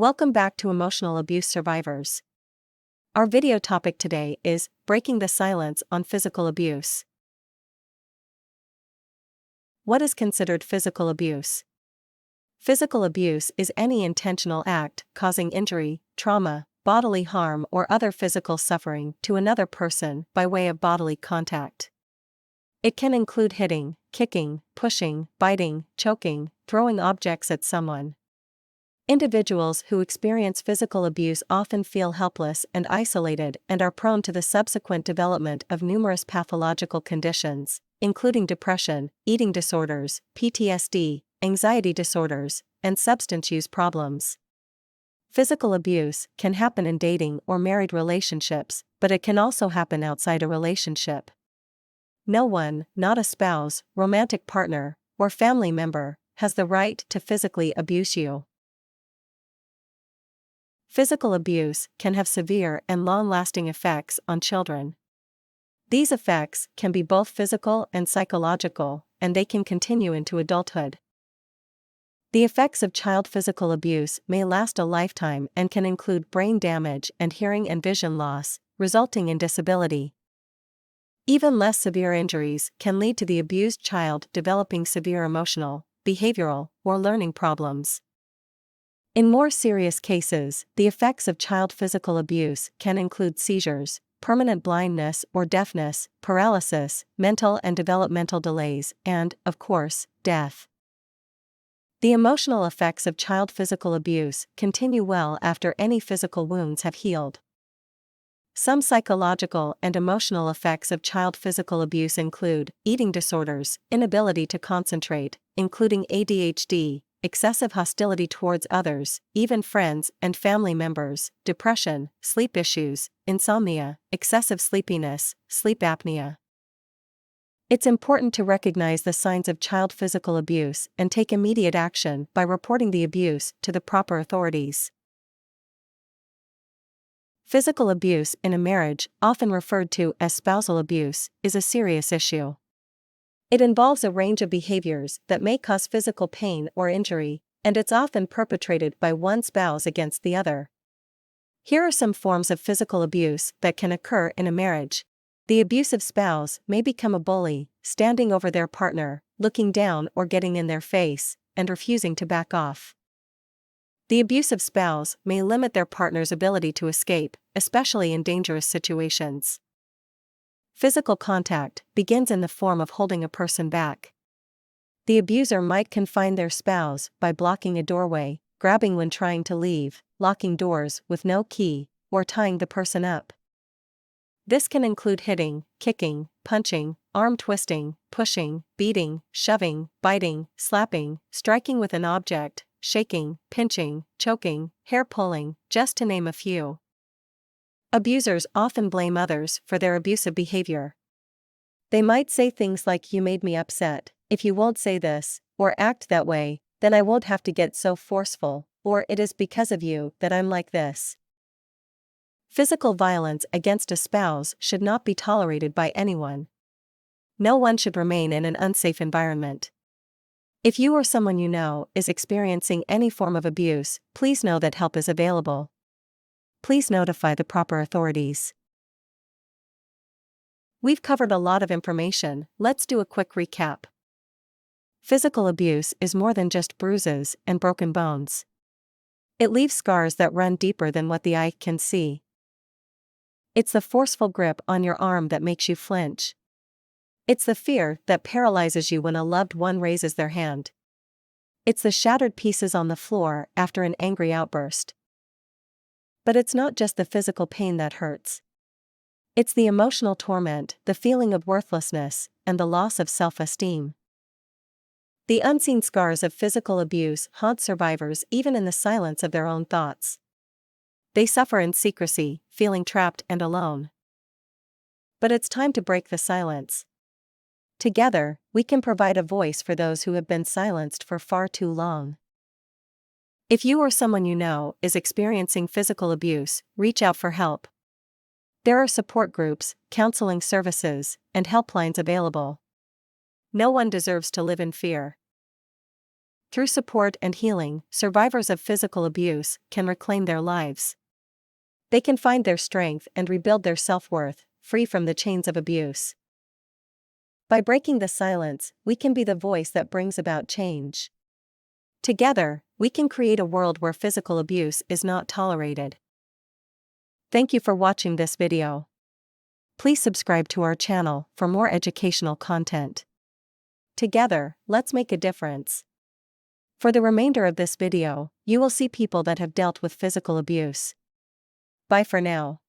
Welcome back to Emotional Abuse Survivors. Our video topic today is Breaking the Silence on Physical Abuse. What is considered physical abuse? Physical abuse is any intentional act causing injury, trauma, bodily harm, or other physical suffering to another person by way of bodily contact. It can include hitting, kicking, pushing, biting, choking, throwing objects at someone. Individuals who experience physical abuse often feel helpless and isolated and are prone to the subsequent development of numerous pathological conditions, including depression, eating disorders, PTSD, anxiety disorders, and substance use problems. Physical abuse can happen in dating or married relationships, but it can also happen outside a relationship. No one, not a spouse, romantic partner, or family member, has the right to physically abuse you. Physical abuse can have severe and long-lasting effects on children. These effects can be both physical and psychological, and they can continue into adulthood. The effects of child physical abuse may last a lifetime and can include brain damage and hearing and vision loss, resulting in disability. Even less severe injuries can lead to the abused child developing severe emotional, behavioral, or learning problems. In more serious cases, the effects of child physical abuse can include seizures, permanent blindness or deafness, paralysis, mental and developmental delays, and, of course, death. The emotional effects of child physical abuse continue well after any physical wounds have healed. Some psychological and emotional effects of child physical abuse include eating disorders, inability to concentrate, including ADHD, excessive hostility towards others, even friends and family members, depression, sleep issues, insomnia, excessive sleepiness, sleep apnea. It's important to recognize the signs of child physical abuse and take immediate action by reporting the abuse to the proper authorities. Physical abuse in a marriage, often referred to as spousal abuse, is a serious issue. It involves a range of behaviors that may cause physical pain or injury, and it's often perpetrated by one spouse against the other. Here are some forms of physical abuse that can occur in a marriage. The abusive spouse may become a bully, standing over their partner, looking down or getting in their face, and refusing to back off. The abusive spouse may limit their partner's ability to escape, especially in dangerous situations. Physical contact begins in the form of holding a person back. The abuser might confine their spouse by blocking a doorway, grabbing when trying to leave, locking doors with no key, or tying the person up. This can include hitting, kicking, punching, arm twisting, pushing, beating, shoving, biting, slapping, striking with an object, shaking, pinching, choking, hair pulling, just to name a few. Abusers often blame others for their abusive behavior. They might say things like, "You made me upset, if you won't say this, or act that way, then I won't have to get so forceful," or "It is because of you that I'm like this." Physical violence against a spouse should not be tolerated by anyone. No one should remain in an unsafe environment. If you or someone you know is experiencing any form of abuse, please know that help is available. Please notify the proper authorities. We've covered a lot of information, let's do a quick recap. Physical abuse is more than just bruises and broken bones. It leaves scars that run deeper than what the eye can see. It's the forceful grip on your arm that makes you flinch. It's the fear that paralyzes you when a loved one raises their hand. It's the shattered pieces on the floor after an angry outburst. But it's not just the physical pain that hurts. It's the emotional torment, the feeling of worthlessness, and the loss of self-esteem. The unseen scars of physical abuse haunt survivors even in the silence of their own thoughts. They suffer in secrecy, feeling trapped and alone. But it's time to break the silence. Together, we can provide a voice for those who have been silenced for far too long. If you or someone you know is experiencing physical abuse, reach out for help. There are support groups, counseling services, and helplines available. No one deserves to live in fear. Through support and healing, survivors of physical abuse can reclaim their lives. They can find their strength and rebuild their self-worth, free from the chains of abuse. By breaking the silence, we can be the voice that brings about change. Together, we can create a world where physical abuse is not tolerated. Thank you for watching this video. Please subscribe to our channel for more educational content. Together, let's make a difference. For the remainder of this video, you will see people that have dealt with physical abuse. Bye for now.